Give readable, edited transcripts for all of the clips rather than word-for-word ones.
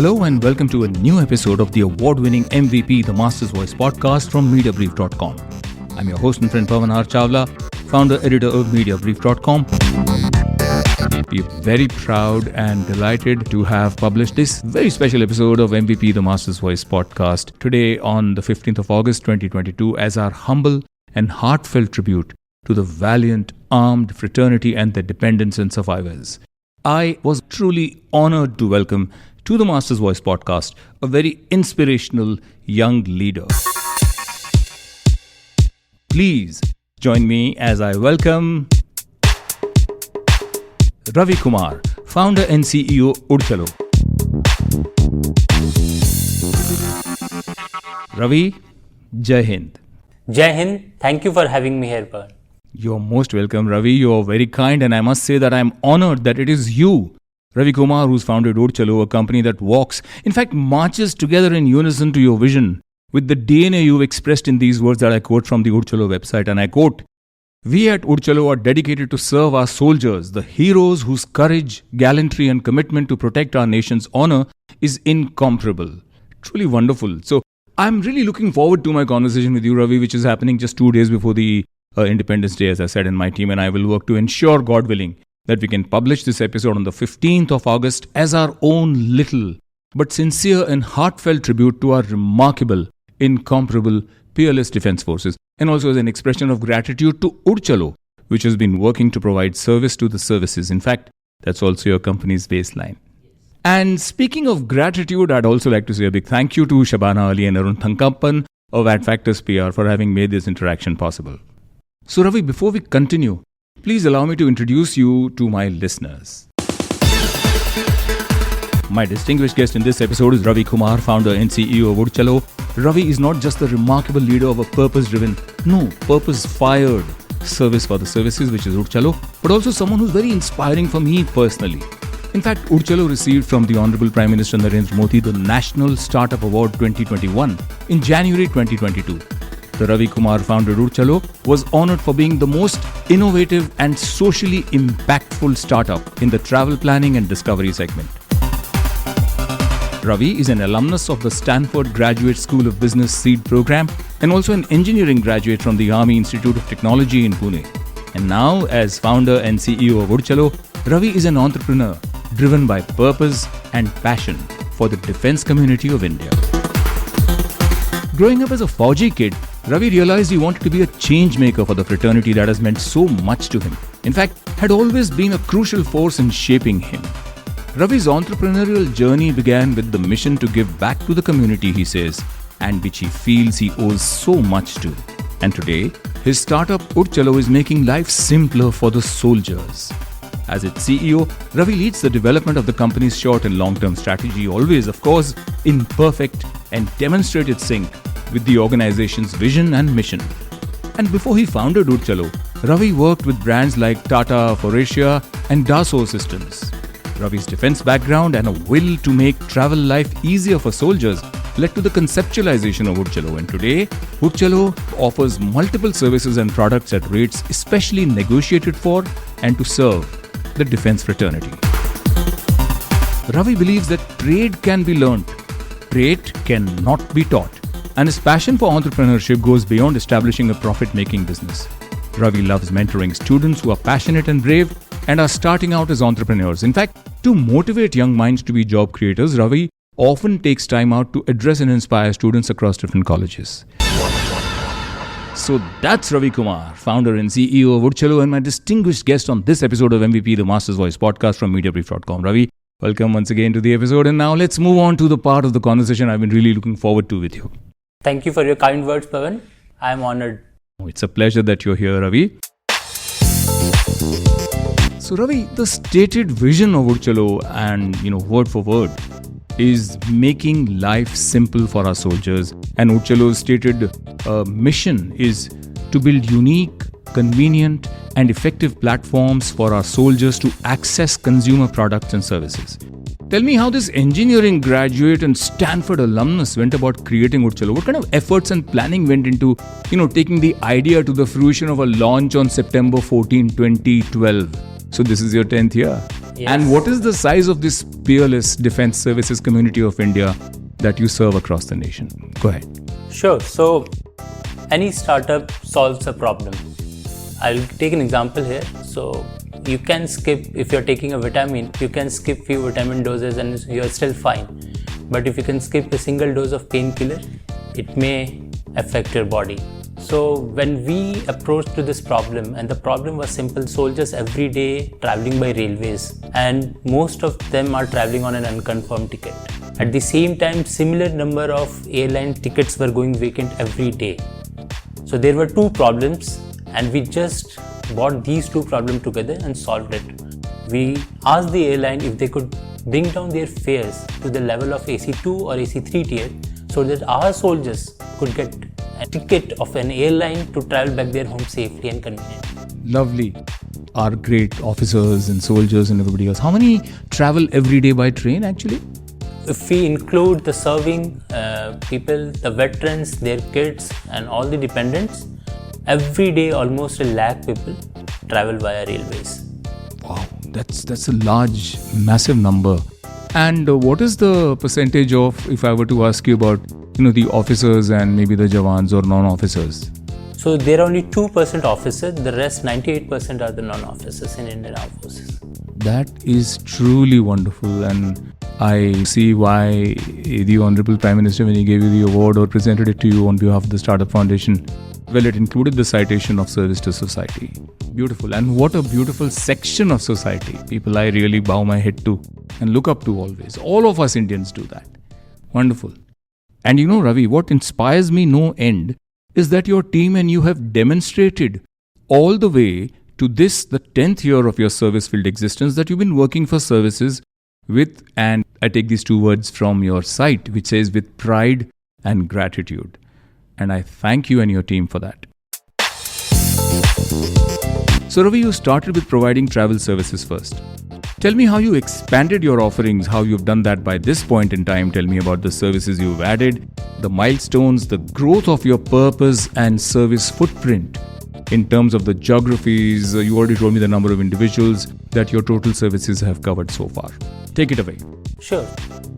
Hello and welcome to a new episode of the award-winning MVP, the Master's Voice podcast from Mediabrief.com. I'm your host and friend Pavan Chawla, founder, editor of Mediabrief.com. We're very proud and delighted to have published this very special episode of MVP, the Master's Voice podcast today on the 15th of August 2022 as our humble and heartfelt tribute to the valiant armed fraternity and their dependents and survivors. I was truly honored to welcome to the Master's Voice podcast a very inspirational young leader. Please join me as I welcome Ravi Kumar, founder and CEO UdChalo. Ravi, Jai Hind. Jai Hind. Thank you for having me here, Pavan. You're most welcome, Ravi. You're very kind, and I must say that I'm honored that it is you, Ravi Kumar, who's founded UdChalo, a company that walks, in fact, marches together in unison to your vision with the DNA you've expressed in these words that I quote from the UdChalo website, and I quote, "We at UdChalo are dedicated to serve our soldiers, the heroes whose courage, gallantry and commitment to protect our nation's honor is incomparable." Truly wonderful. So I'm really looking forward to my conversation with you, Ravi, which is happening just 2 days before the Independence Day, as I said, in my team, and I will work to ensure, God willing, that we can publish this episode on the 15th of August as our own little but sincere and heartfelt tribute to our remarkable, incomparable, peerless defense forces, and also as an expression of gratitude to UdChalo, which has been working to provide service to the services. In fact, that's also your company's baseline. And speaking of gratitude, I'd also like to say a big thank you to Shabana Ali and Arun Thankappan of AdFactors PR for having made this interaction possible. So Ravi, before we continue, please allow me to introduce you to my listeners. My distinguished guest in this episode is Ravi Kumar, founder and CEO of UdChalo. Ravi is not just the remarkable leader of a purpose-driven, purpose-fired service for the services, which is UdChalo, but also someone who's very inspiring for me personally. In fact, UdChalo received from the Honorable Prime Minister Narendra Modi the National Startup Award 2021 in January 2022. The Ravi Kumar founded UdChalo was honored for being the most innovative and socially impactful startup in the travel planning and discovery segment. Ravi is an alumnus of the Stanford Graduate School of Business Seed Program and also an engineering graduate from the Army Institute of Technology in Pune. And now, as founder and CEO of UdChalo, Ravi is an entrepreneur driven by purpose and passion for the defense community of India. Growing up as a Fauji kid, Ravi realized he wanted to be a change maker for the fraternity that has meant so much to him. In fact, had always been a crucial force in shaping him. Ravi's entrepreneurial journey began with the mission to give back to the community, he says, and which he feels he owes so much to. And today, his startup UdChalo is making life simpler for the soldiers. As its CEO, Ravi leads the development of the company's short and long-term strategy, always, of course, in perfect and demonstrated sync with the organization's vision and mission. And before he founded UdChalo, Ravi worked with brands like Tata for Asia and Dassault Systems. Ravi's defense background and a will to make travel life easier for soldiers led to the conceptualization of UdChalo. And today, UdChalo offers multiple services and products at rates especially negotiated for and to serve the defense fraternity. Ravi believes that trade can be learned, trade cannot be taught. And his passion for entrepreneurship goes beyond establishing a profit-making business. Ravi loves mentoring students who are passionate and brave and are starting out as entrepreneurs. In fact, to motivate young minds to be job creators, Ravi often takes time out to address and inspire students across different colleges. So that's Ravi Kumar, founder and CEO of UdChalo, and my distinguished guest on this episode of MVP, the Master's Voice podcast from Mediabrief.com. Ravi, welcome once again to the episode. And now let's move on to the part of the conversation I've been really looking forward to with you. Thank you for your kind words, Pavan. I am honored. It's a pleasure that you're here, Ravi. So, Ravi, the stated vision of UdChalo and, word for word, is making life simple for our soldiers. And UdChalo's stated mission is to build unique, convenient, and effective platforms for our soldiers to access consumer products and services. Tell me how this engineering graduate and Stanford alumnus went about creating UdChalo. What kind of efforts and planning went into, taking the idea to the fruition of a launch on September 14, 2012? So this is your 10th year. Yes. And what is the size of this peerless defense services community of India that you serve across the nation? Go ahead. Sure. So, any startup solves a problem. I'll take an example here. So, you can skip, if you're taking a vitamin, you can skip few vitamin doses and you're still fine. But if you can skip a single dose of painkiller, it may affect your body. So when we approached to this problem, and the problem was simple, soldiers every day traveling by railways, and most of them are traveling on an unconfirmed ticket. At the same time, similar number of airline tickets were going vacant every day. So there were two problems, and we just brought these two problems together and solved it. We asked the airline if they could bring down their fares to the level of AC2 or AC3 tier so that our soldiers could get a ticket of an airline to travel back their home safely and conveniently. Lovely. Our great officers and soldiers and everybody else. How many travel every day by train actually? If we include the serving people, the veterans, their kids and all the dependents, every day almost 1 lakh people travel via railways. Wow, that's a large, massive number. And what is the percentage of, if I were to ask you about, the officers and maybe the Jawans or non-officers? So there are only 2% officers, the rest 98% are the non-officers in Indian Armed Forces. That is truly wonderful, and I see why the Honorable Prime Minister, when he gave you the award or presented it to you on behalf of the Startup Foundation, well, it included the citation of service to society. Beautiful. And what a beautiful section of society. People I really bow my head to and look up to always. All of us Indians do that. Wonderful. And Ravi, what inspires me no end is that your team and you have demonstrated all the way to this, the 10th year of your service field existence, that you've been working for services with, and I take these two words from your site, which says with pride and gratitude. And I thank you and your team for that. So Ravi, you started with providing travel services first. Tell me how you expanded your offerings, how you've done that by this point in time. Tell me about the services you've added, the milestones, the growth of your purpose and service footprint in terms of the geographies. You already told me the number of individuals that your total services have covered so far. Take it away. Sure.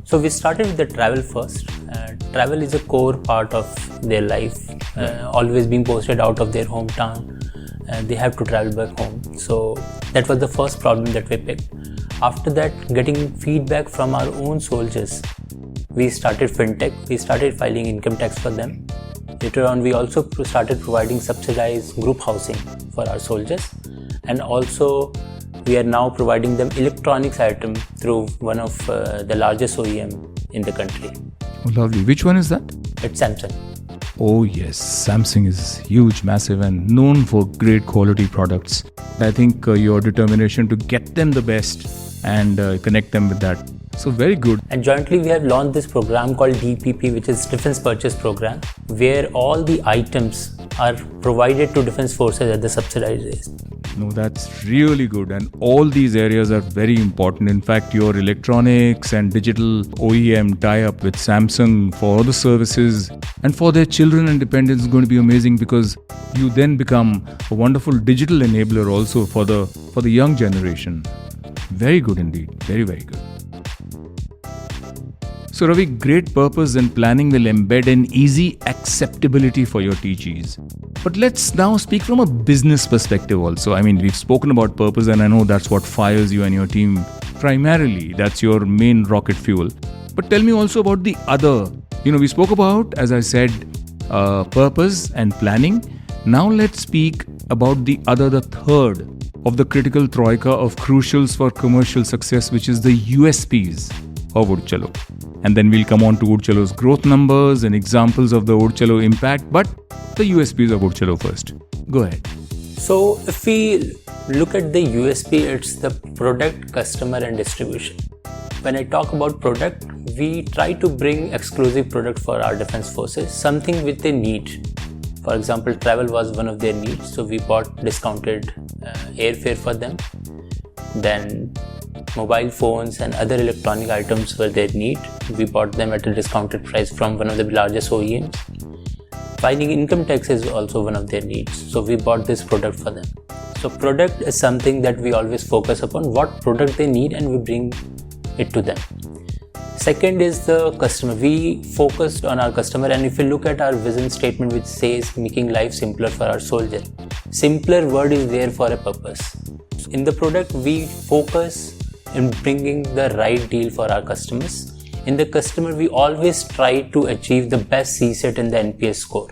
So we started with the travel first. Travel is a core part of their life, always being posted out of their hometown. They have to travel back home. So that was the first problem that we picked. After that, getting feedback from our own soldiers, we started fintech. We started filing income tax for them. Later on, we also started providing subsidized group housing for our soldiers. And also, we are now providing them electronics item through one of the largest OEM in the country. Oh, lovely. Which one is that? It's Samsung. Oh yes, Samsung is huge, massive and known for great quality products. I think your determination to get them the best and connect them with that. So very good. And jointly we have launched this program called DPP, which is Defense Purchase Program, where all the items are provided to Defense Forces at the subsidized rates. No, that's really good, and all these areas are very important. In fact, your electronics and digital OEM tie-up with Samsung for the services and for their children and dependents is going to be amazing, because you then become a wonderful digital enabler also for the young generation. Very good indeed. Very, very good. So Ravi, great purpose and planning will embed an easy acceptability for your TGs. But let's now speak from a business perspective also. I mean, we've spoken about purpose and I know that's what fires you and your team primarily. That's your main rocket fuel. But tell me also about the other. We spoke about, as I said, purpose and planning. Now let's speak about the third of the critical troika of crucials for commercial success, which is the USPs of UdChalo. And then we'll come on to UdChalo's growth numbers and examples of the UdChalo impact, but the USPs of UdChalo first. Go ahead. So if we look at the USP, it's the product, customer and distribution. When I talk about product, we try to bring exclusive product for our defense forces, something which they need. For example, travel was one of their needs, so we bought discounted airfare for them. Then mobile phones and other electronic items were their need. We bought them at a discounted price from one of the largest OEMs. Filing income tax is also one of their needs, so we bought this product for them. So product is something that we always focus upon, what product they need, and we bring it to them. Second is the customer. We focused on our customer, and if you look at our vision statement which says making life simpler for our soldier, simpler word is there for a purpose. In the product, we focus in bringing the right deal for our customers. In the customer, we always try to achieve the best CSAT and the NPS score.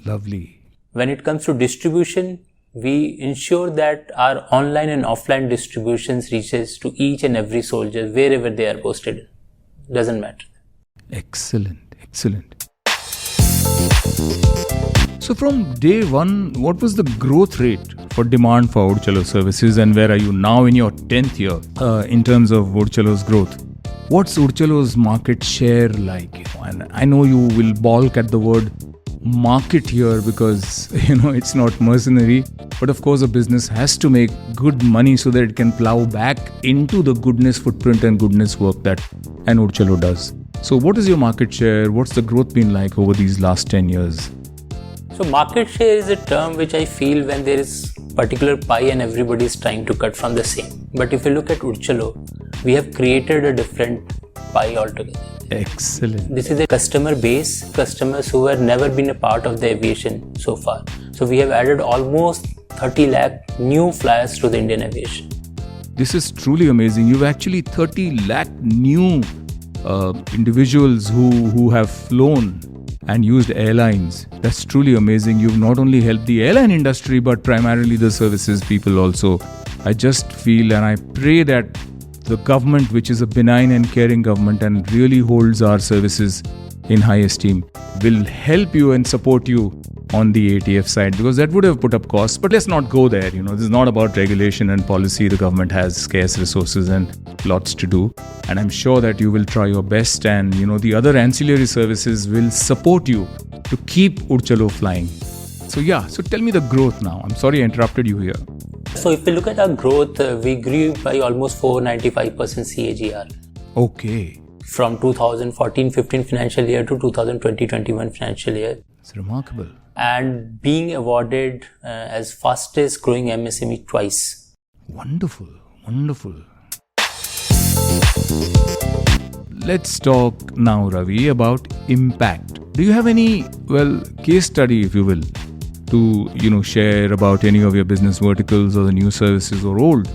Lovely. When it comes to distribution, we ensure that our online and offline distributions reaches to each and every soldier wherever they are posted. Doesn't matter. Excellent, excellent. So from day one, what was the growth rate for demand for UdChalo services, and where are you now in your 10th year in terms of UdChalo's growth? What's UdChalo's market share like? And I know you will balk at the word market here because it's not mercenary, but of course a business has to make good money so that it can plow back into the goodness footprint and goodness work that an UdChalo does. So what is your market share? What's the growth been like over these last 10 years? So market share is a term which I feel when there is particular pie and everybody is trying to cut from the same. But if you look at UdChalo, we have created a different pie altogether. Excellent. This is a customer base, customers who have never been a part of the aviation so far. So we have added almost 30 lakh new flyers to the Indian aviation. This is truly amazing. You've actually 30 lakh new individuals who have flown and used airlines. That's truly amazing. You've not only helped the airline industry, but primarily the services people also. I just feel and I pray that the government, which is a benign and caring government and really holds our services in high esteem, will help you and support you on the ATF side, because that would have put up costs. But let's not go there. This is not about regulation and policy. The government has scarce resources and lots to do. And I'm sure that you will try your best, and the other ancillary services will support you to keep UdChalo flying. So tell me the growth now. I'm sorry I interrupted you here. So if you look at our growth, we grew by almost 495% CAGR. Okay. From 2014-15 financial year to 2020-21 financial year. It's remarkable. And being awarded as fastest growing MSME twice. Wonderful, wonderful. Let's talk now, Ravi, about impact. Do you have any, case study, if you will, to, share about any of your business verticals or the new services or old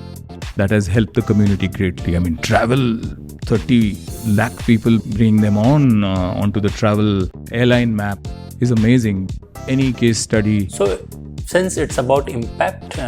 that has helped the community greatly? I mean, travel, 30 lakh people, bring them onto the travel airline map is amazing. Any case study? So, since it's about impact,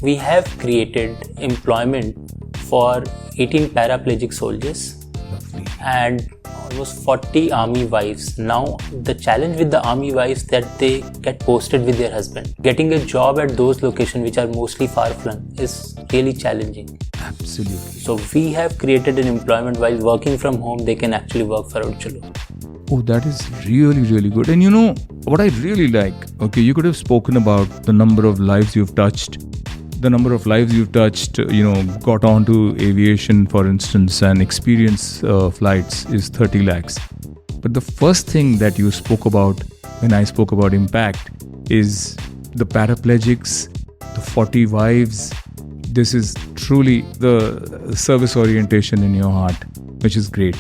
we have created employment for 18 paraplegic soldiers. Lovely. And almost 40 army wives. Now, the challenge with the army wives that they get posted with their husband. Getting a job at those locations which are mostly far-flung is really challenging. Absolutely. So we have created an employment while working from home, they can actually work for UdChalo. Oh, that is really, really good. And what I really like, okay, you could have spoken about the number of lives you've touched. The number of lives you've touched, got onto aviation, for instance, and experience flights is 30 lakhs. But the first thing that you spoke about when I spoke about impact is the paraplegics, the 40 wives. This is truly the service orientation in your heart, which is great.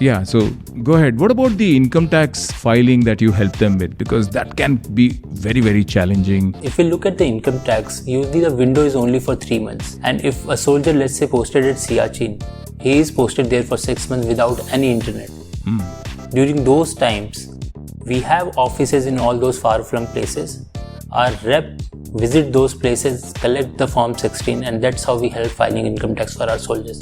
Yeah, so go ahead. What about the income tax filing that you help them with? Because that can be very, very challenging. If you look at the income tax, usually the window is only for 3 months. And if a soldier, let's say, posted at Siachen, he is posted there for 6 months without any internet. During those times, we have offices in all those far-flung places. Our rep visit those places, collect the Form 16, and that's how we help filing income tax for our soldiers.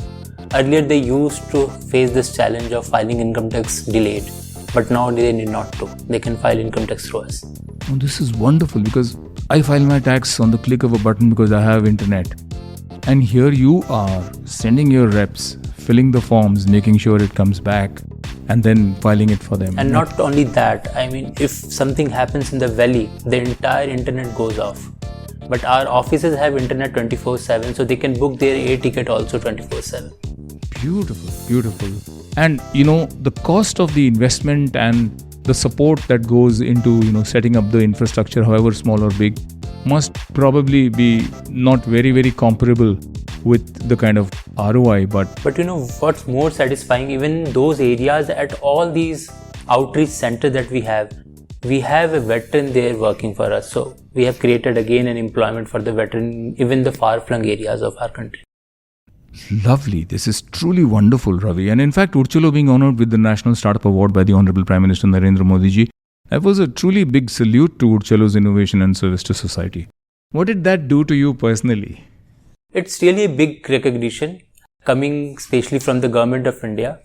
Earlier, they used to face this challenge of filing income tax delayed, but now they need not to. They can file income tax through us. Oh, this is wonderful, because I file my tax on the click of a button because I have internet. And here you are sending your reps, filling the forms, making sure it comes back, and then filing it for them. And not only that, I mean, if something happens in the valley, the entire internet goes off. But our offices have internet 24/7, so they can book their air ticket also 24/7. Beautiful, beautiful. And the cost of the investment and the support that goes into setting up the infrastructure, however small or big, must probably be not very, very comparable with the kind of ROI, but you know what's more satisfying, even those areas at all these outreach centers that we have a veteran there working for us. So we have created again an employment for the veteran, even the far-flung areas of our country. lovely. This is truly wonderful, Ravi. And in fact, UdChalo being honored with the National Startup Award by the Honorable Prime Minister Narendra Modi ji, that was a truly big salute to UdChalo's innovation and service to society. What did that do to you personally? It's really a big recognition coming especially from the government of India.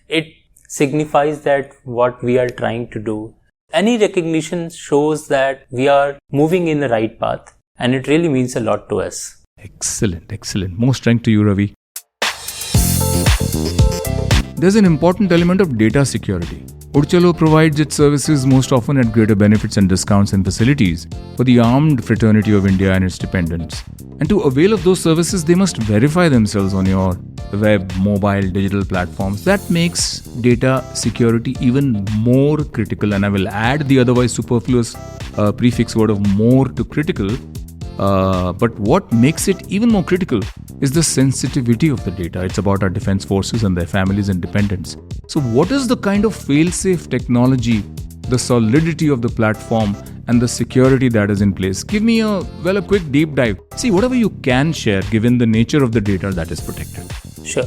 It signifies that what we are trying to do. Any recognition shows that we are moving in the right path, and it really means a lot to us. Excellent, excellent. More strength to you, Ravi. There's an important element of data security. UdChalo provides its services most often at greater benefits and discounts and facilities for the armed fraternity of India and its dependents. And to avail of those services, they must verify themselves on your web, mobile, digital platforms. That makes data security even more critical. And I will add the otherwise superfluous prefix word of more to critical. But what makes it even more critical is the sensitivity of the data. It's about our defense forces and their families and dependents. So what is the kind of fail-safe technology, the solidity of the platform, and the security that is in place? Give me a quick deep dive. See, whatever you can share given the nature of the data that is protected. Sure.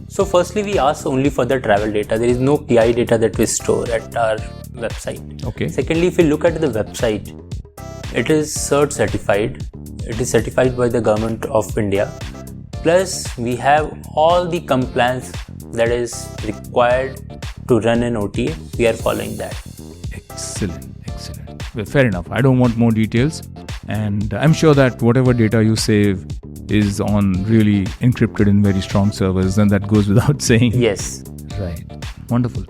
So firstly, we ask only for the travel data. There is no PI data that we store at our website. Okay. Secondly, if you look at the website, it is CERT certified. It is certified by the government of India. Plus, we have all the compliance that is required to run an OTA. We are following that. Excellent, excellent. Well, fair enough. I don't want more details. And I'm sure that whatever data you save is on really encrypted in very strong servers, and that goes without saying. Yes. Right. Wonderful.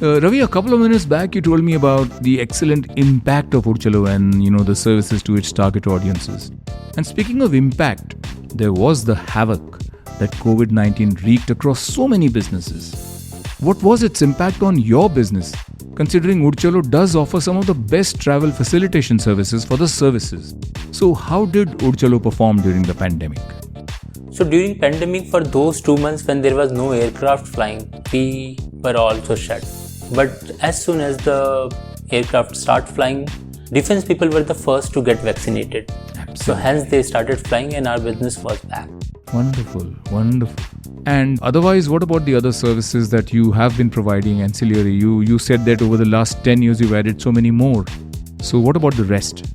Ravi, a couple of minutes back, you told me about the excellent impact of UdChalo and, the services to its target audiences. And speaking of impact, there was the havoc that COVID-19 wreaked across so many businesses. What was its impact on your business, considering UdChalo does offer some of the best travel facilitation services for the services? So how did UdChalo perform during the pandemic? So during pandemic, for those 2 months when there was no aircraft flying, we were also shut. But as soon as the aircraft start flying, defense people were the first to get vaccinated. Absolutely. So hence they started flying and our business was back. Wonderful, wonderful. And otherwise, what about the other services that you have been providing ancillary? You said that over the last 10 years you've added so many more. So what about the rest?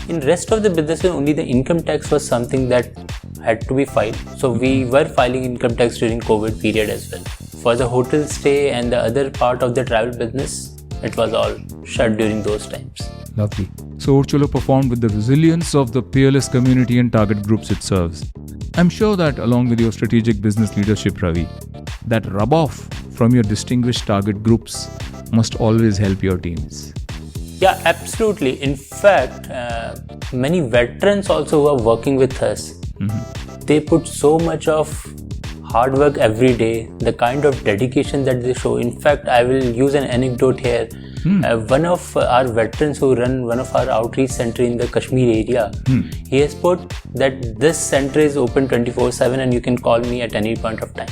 In rest of the businesses, only the income tax was something that had to be filed. So we were filing income tax during COVID period as well. For the hotel stay and the other part of the travel business, it was all shut during those times. Lovely. So UdChalo performed with the resilience of the peerless community and target groups it serves. I'm sure that along with your strategic business leadership, Ravi, that rub-off from your distinguished target groups must always help your teams. Yeah, absolutely. In fact, many veterans also who are working with us, they put so much of hard work every day, the kind of dedication that they show. In fact, I will use an anecdote here. One of our veterans who run one of our outreach center in the Kashmir area, he has put that this center is open 24/7 and you can call me at any point of time.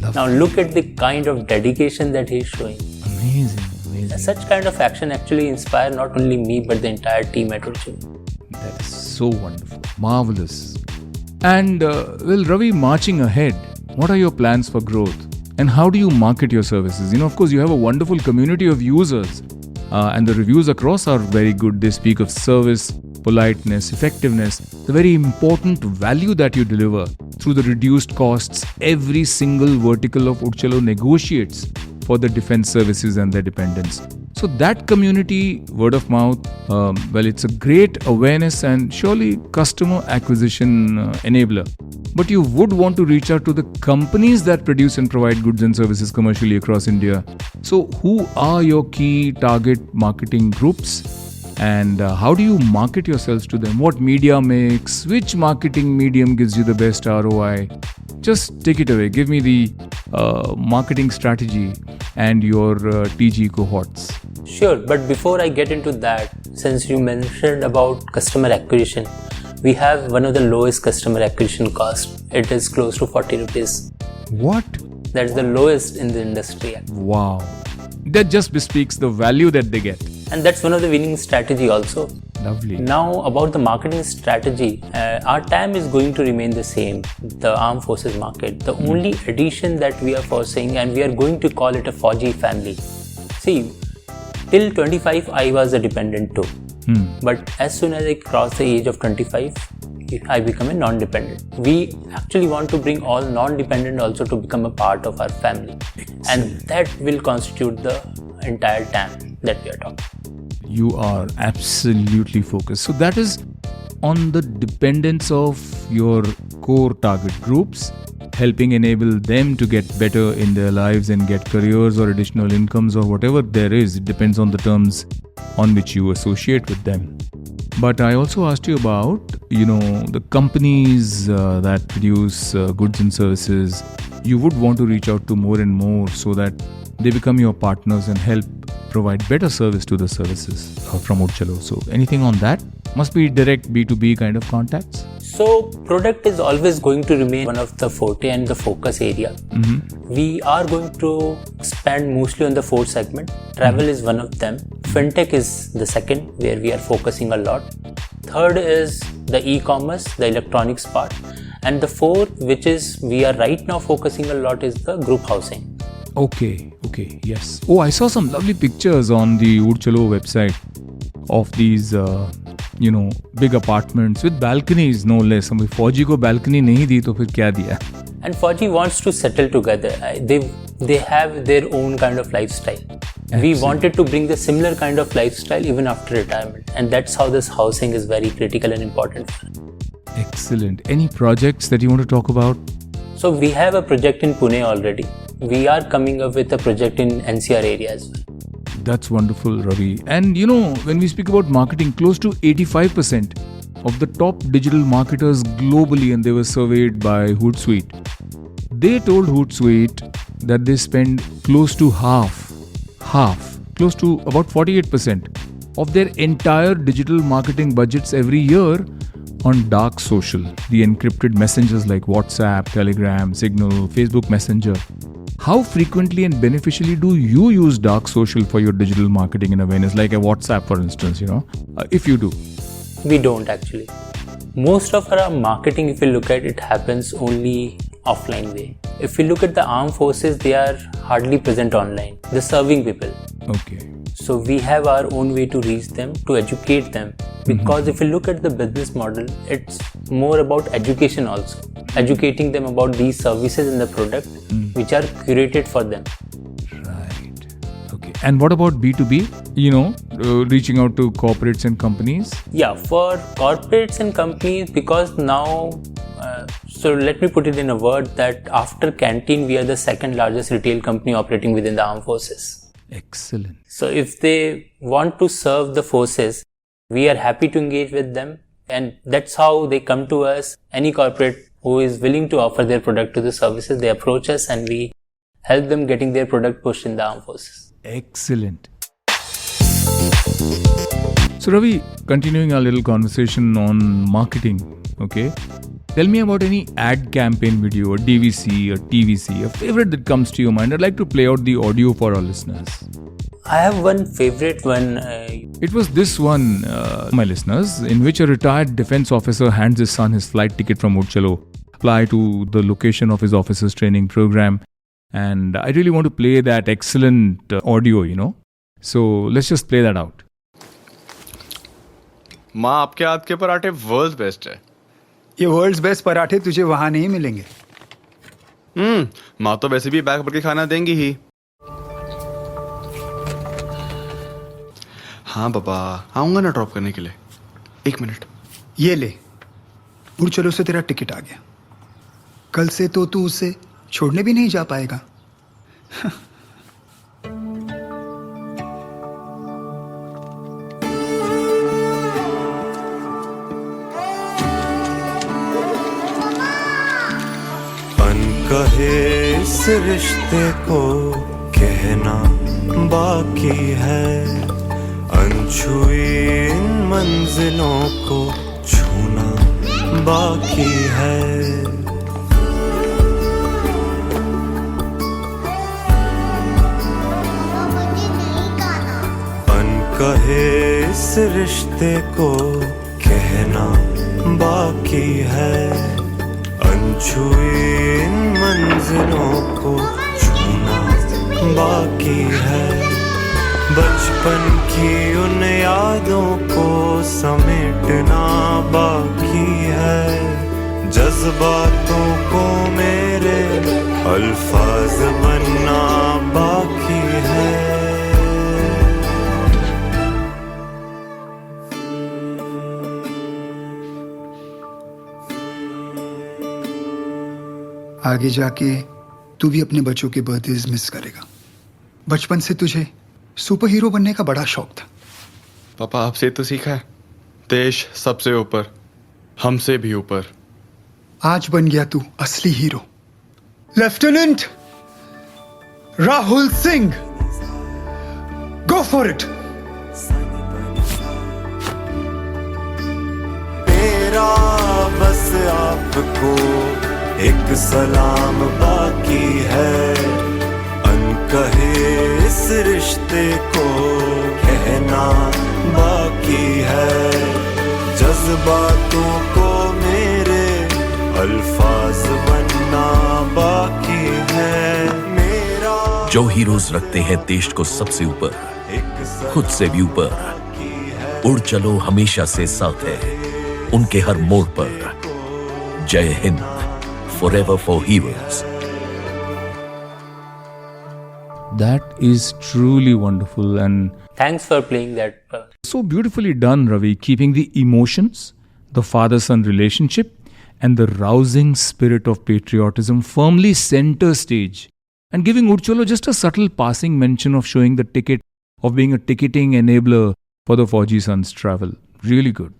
Lovely. Now look at the kind of dedication that he is showing. Amazing, amazing. Such kind of action actually inspire not only me but the entire team at UdChalo. That is so wonderful. Marvelous. And Ravi, marching ahead, what are your plans for growth? And how do you market your services? Of course, you have a wonderful community of users and the reviews across are very good. They speak of service, politeness, effectiveness, the very important value that you deliver through the reduced costs. Every single vertical of UdChalo negotiates for the defense services and their dependents. So that community, word of mouth, it's a great awareness and surely customer acquisition enabler. But you would want to reach out to the companies that produce and provide goods and services commercially across India. So who are your key target marketing groups? And how do you market yourselves to them? What media mix? Which marketing medium gives you the best ROI? Just take it away. Give me the marketing strategy and your TG cohorts. Sure, but before I get into that, since you mentioned about customer acquisition, we have one of the lowest customer acquisition cost. It is close to 40 rupees. What? That's the lowest in the industry. Wow. That just bespeaks the value that they get. And that's one of the winning strategy also. Lovely. Now about the marketing strategy, our TAM is going to remain the same, the armed forces market. The only addition that we are foreseeing, and we are going to call it a Fauji family. See, till 25 I was a dependent too. But as soon as I cross the age of 25, I become a non-dependent. We actually want to bring all non-dependent also to become a part of our family. And that will constitute the entire TAM that we are talking. You are absolutely focused. So that is on the dependence of your core target groups, helping enable them to get better in their lives and get careers or additional incomes or whatever there is. It depends on the terms on which you associate with them. But I also asked you about, the companies that produce goods and services. You would want to reach out to more and more so that they become your partners and help provide better service to the services from UdChalo. So anything on that? Must be direct B2B kind of contacts? So product is always going to remain one of the forte and the focus area. We are going to expand mostly on the 4 segment. Travel is one of them. Fintech is the second, where we are focusing a lot. Third is the e-commerce, the electronics part. And the fourth, which is we are right now focusing a lot, is the group housing. Okay, yes. Oh, I saw some lovely pictures on the UdChalo website of these, big apartments with balconies, no less. If Fauji ko balcony nahi di, to fir kya diya? And Fauji wants to settle together. They have their own kind of lifestyle. Absolutely. We wanted to bring the similar kind of lifestyle even after retirement. And that's how this housing is very critical and important. Excellent. Any projects that you want to talk about? So we have a project in Pune already. We are coming up with a project in NCR area as well. That's wonderful, Ravi. And when we speak about marketing, close to 85% of the top digital marketers globally, and they were surveyed by Hootsuite, they told Hootsuite that they spend close to close to about 48% of their entire digital marketing budgets every year on dark social, the encrypted messengers like WhatsApp, Telegram, Signal, Facebook Messenger. How frequently and beneficially do you use dark social for your digital marketing and awareness, like a WhatsApp, for instance, if you do? We don't actually. Most of our marketing, if you look at it, happens only offline way. If you look at the armed forces, they are hardly present online. They're serving people. Okay. So we have our own way to reach them, to educate them. Because if you look at the business model, it's more about education also. Educating them about these services and the product which are curated for them. Right. Okay. And what about B2B? Reaching out to corporates and companies? Yeah, for corporates and companies, because now, so let me put it in a word that after Canteen, we are the second largest retail company operating within the armed forces. Excellent. So if they want to serve the forces, we are happy to engage with them. And that's how they come to us. Any corporate who is willing to offer their product to the services, they approach us and we help them getting their product pushed in the armed forces. Excellent. So Ravi, continuing our little conversation on marketing, okay? Tell me about any ad campaign video, a DVC, a TVC, a favorite that comes to your mind. I'd like to play out the audio for our listeners. I have one favorite one. It was this one, my listeners, in which a retired defense officer hands his son his flight ticket from UdChalo, apply to the location of his officer's training program. And I really want to play that excellent audio, So let's just play that out. माँ आपके हाथ के पराठे world best है। ये world's best पराठे तुझे वहां नहीं मिलेंगे। माँ तो वैसे भी बैग भर के खाना देंगी ही। हाँ पापा, आऊंगा ना ड्रॉप करने के लिए। 1 मिनट। ये ले, UdChalo से तेरा टिकट आ गया। कल से तो तू उसे छोड़ने भी नहीं जा पाएगा। कहे इस रिश्ते को कहना बाकी है, अनछुई मंजिलों को छूना बाकी है। अनकहे इस रिश्ते को कहना बाकी है। अनछुई इन मंजिलों को छूना बाकी है। बचपन की उन यादों को समेटना बाकी है। जज्बातों को मेरे अल्फाज बनना बाकी है। आगे जाके तू भी अपने बच्चों के बर्थडेज मिस करेगा। बचपन से तुझे सुपर हीरो बनने का बड़ा शौक था। पापा आपसे तो सीखा है, देश सबसे ऊपर, हमसे भी ऊपर। आज बन गया तू असली hero, lieutenant Rahul Singh. Go for it. मेरा बस आपको एक सलाम बाकी है। अनकहे इस रिश्ते को कहना बाकी है। जज्बातों को मेरे अल्फाज बनना बाकी है। मेरा जो हीरोज रखते हैं देश को सबसे ऊपर, खुद से भी ऊपर। उड़ चलो हमेशा से साथ है उनके हर मोड़ पर। जय Hind, forever for heroes. That is truly wonderful and Thanks for playing that. so beautifully done, Ravi, keeping the emotions, the father-son relationship, and the rousing spirit of patriotism firmly center stage, and giving UdChalo just a subtle passing mention of showing the ticket, of being a ticketing enabler for the Fauji sons' travel. Really good.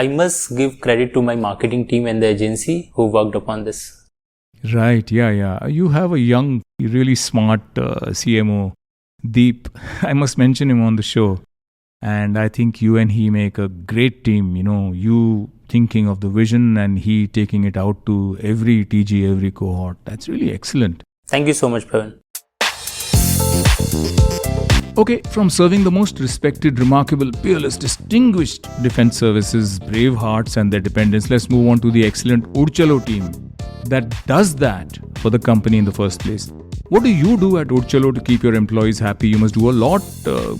I must give credit to my marketing team and the agency who worked upon this. Right, yeah. You have a young, really smart CMO, Deep. I must mention him on the show. And I think you and he make a great team. You know, you thinking of the vision and he taking it out to every TG, every cohort. That's really excellent. Thank you so much, Pavan. Okay, from serving the most respected, remarkable, peerless, distinguished defense services, brave hearts and their dependents, let's move on to the excellent UdChalo team that does that for the company in the first place. What do you do at UdChalo to keep your employees happy? You must do a lot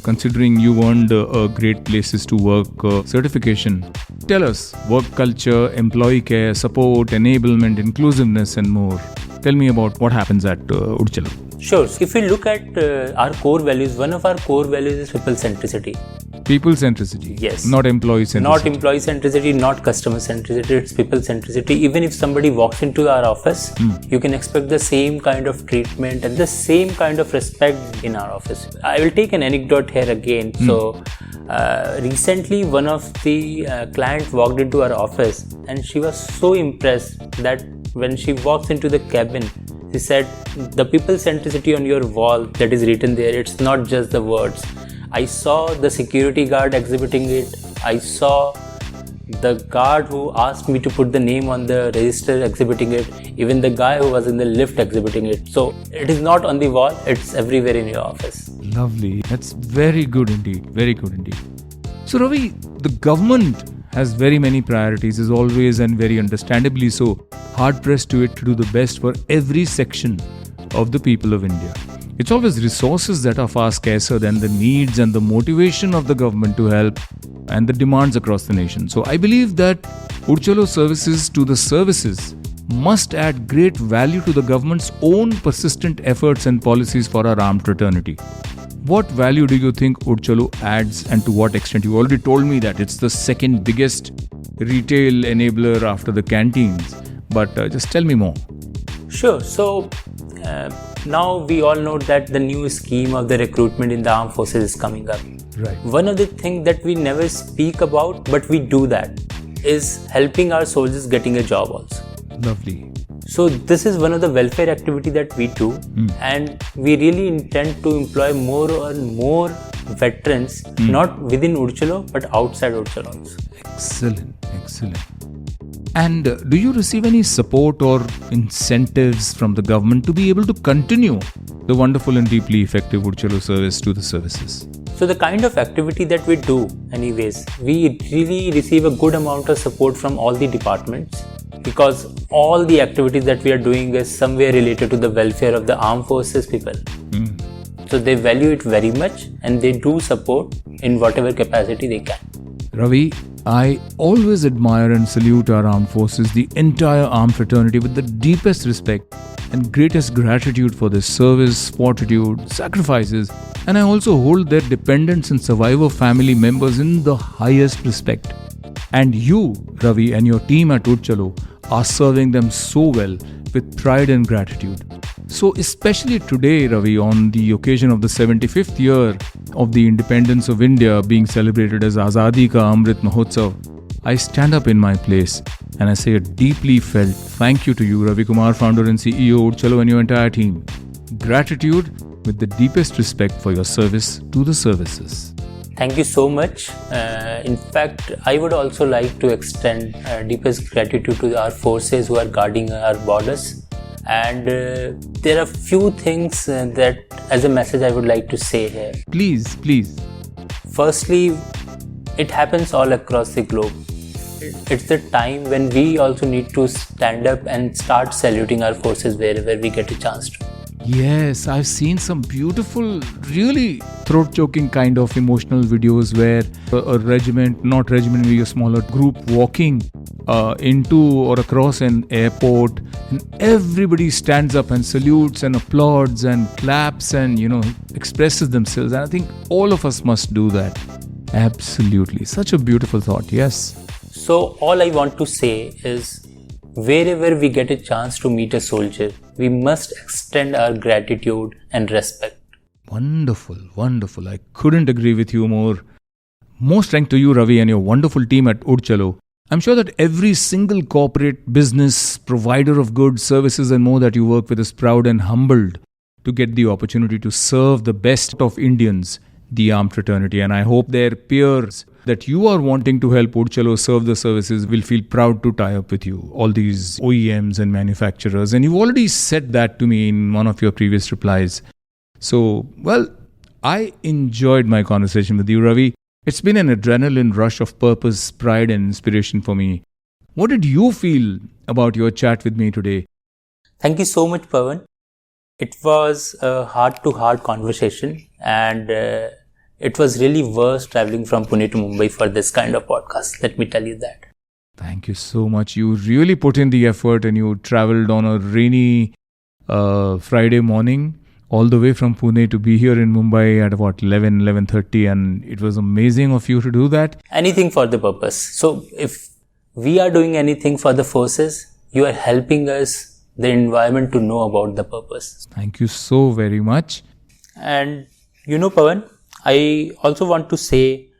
considering you earned a great places to work certification. Tell us, work culture, employee care, support, enablement, inclusiveness and more. Tell me about what happens at UdChalo. Sure. If we look at our core values, one of our core values is people centricity. People centricity. Yes. Not employee centricity. Not employee centricity, not customer centricity, it's people centricity. Even if somebody walks into our office, you can expect the same kind of treatment and the same kind of respect in our office. I will take an anecdote here again. So, recently one of the clients walked into our office and she was so impressed that when she walks into the cabin, she said, the people centricity on your wall that is written there, it's not just the words. I saw the security guard exhibiting it. I saw the guard who asked me to put the name on the register exhibiting it. Even the guy who was in the lift exhibiting it. So it is not on the wall, it's everywhere in your office. Lovely. That's very good indeed. Very good indeed. So Ravi, the government has very many priorities, is always and very understandably so hard pressed to it to do the best for every section of the people of India. It's always resources that are far scarcer than the needs and the motivation of the government to help and the demands across the nation. So I believe that UdChalo services to the services must add great value to the government's own persistent efforts and policies for our armed fraternity. What value do you think UdChalo adds and to what extent? You already told me that it's the second biggest retail enabler after the canteens, but just tell me more. Sure. So now we all know that the new scheme of the recruitment in the armed forces is coming up. Right. One of the things that we never speak about, but we do that, is helping our soldiers getting a job also. Lovely. So this is one of the welfare activity that we do, and we really intend to employ more and more veterans, not within UdChalo, but outside UdChalo also. Excellent. And do you receive any support or incentives from the government to be able to continue the wonderful and deeply effective UdChalo service to the services? So the kind of activity that we do anyways, we really receive a good amount of support from all the departments, because all the activities that we are doing is somewhere related to the welfare of the armed forces people. So they value it very much and they do support in whatever capacity they can. Ravi, I always admire and salute our armed forces, the entire armed fraternity, with the deepest respect and greatest gratitude for their service, fortitude, sacrifices, and I also hold their dependents and survivor family members in the highest respect. And you, Ravi, and your team at UdChalo are serving them so well with pride and gratitude. So especially today, Ravi, on the occasion of the 75th year of the independence of India being celebrated as Azadi Ka Amrit Mahotsav, I stand up in my place and I say a deeply felt thank you to you, Ravi Kumar, founder and CEO UdChalo, and your entire team. Gratitude with the deepest respect for your service to the services. Thank you so much. In fact, I would also like to extend deepest gratitude to our forces who are guarding our borders. And there are few things that as a message I would like to say here. Please. Firstly, it happens all across the globe. It's the time when we also need to stand up and start saluting our forces wherever we get a chance to. Yes, I've seen some beautiful, really throat-choking kind of emotional videos where a regiment, maybe a smaller group walking into or across an airport, and everybody stands up and salutes and applauds and claps and, expresses themselves. And I think all of us must do that. Absolutely. Such a beautiful thought. Yes. So all I want to say is, wherever we get a chance to meet a soldier, we must extend our gratitude and respect. Wonderful. I couldn't agree with you more. More strength to you, Ravi, and your wonderful team at UdChalo. I'm sure that every single corporate, business, provider of goods, services and more that you work with is proud and humbled to get the opportunity to serve the best of Indians, the armed fraternity. And I hope their peers that you are wanting to help UdChalo serve the services will feel proud to tie up with you, all these OEMs and manufacturers. And you've already said that to me in one of your previous replies. So, I enjoyed my conversation with you, Ravi. It's been an adrenaline rush of purpose, pride and inspiration for me. What did you feel about your chat with me today? Thank you so much, Pavan. It was a heart-to-heart conversation, and it was really worth traveling from Pune to Mumbai for this kind of podcast. Let me tell you that. Thank you so much. You really put in the effort and you traveled on a rainy Friday morning all the way from Pune to be here in Mumbai at about 11:30, and it was amazing of you to do that. Anything for the purpose. So if we are doing anything for the forces, you are helping us, the environment, to know about the purpose. Thank you so very much. And Pavan, I also want to say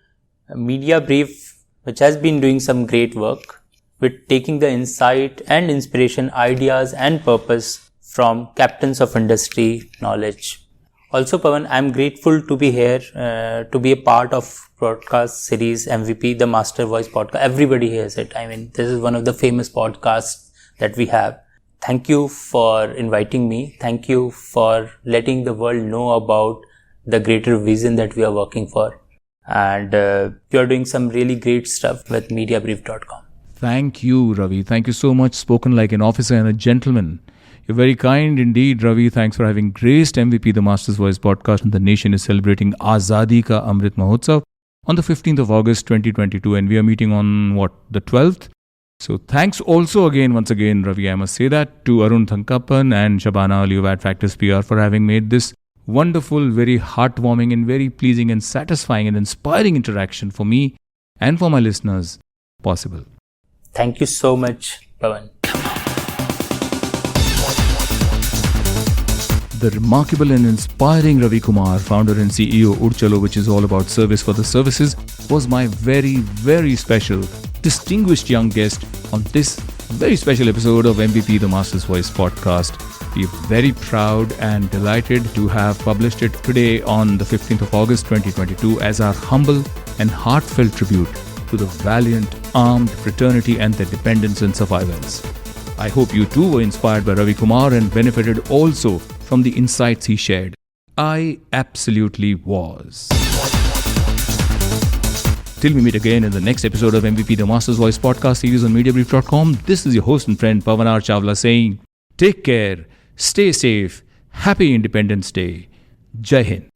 Mediabrief, which has been doing some great work with taking the insight and inspiration, ideas and purpose from captains of industry knowledge. Also, Pavan, I'm grateful to be here, to be a part of broadcast series MVP, the Master Voice podcast. Everybody hears it. I mean, this is one of the famous podcasts that we have. Thank you for inviting me. Thank you for letting the world know about the greater vision that we are working for. And you are doing some really great stuff with Mediabrief.com. Thank you, Ravi. Thank you so much. Spoken like an officer and a gentleman. You're very kind indeed, Ravi. Thanks for having graced MVP, the Master's Voice podcast. And the nation is celebrating Azadi Ka Amrit Mahotsav on the 15th of August 2022. And we are meeting on the 12th? So thanks also once again, Ravi, I must say that, to Arun Thankappan and Shabana Ali of Ad Factors PR for having made this wonderful, very heartwarming and very pleasing and satisfying and inspiring interaction for me and for my listeners possible. Thank you so much, Pavan. The remarkable and inspiring Ravi Kumar, founder and CEO UdChalo, which is all about service for the services, was my very, very special, distinguished young guest on this very special episode of MVP, the Master's Voice podcast. We are very proud and delighted to have published it today on the 15th of August 2022 as our humble and heartfelt tribute to the valiant armed fraternity and their dependents and survivors. I hope you too were inspired by Ravi Kumar and benefited also from the insights he shared. I absolutely was. Till we meet again in the next episode of MVP The Master's Voice podcast series on Mediabrief.com, this is your host and friend Pavan Chawla saying, take care, stay safe, happy Independence Day, Jai Hind.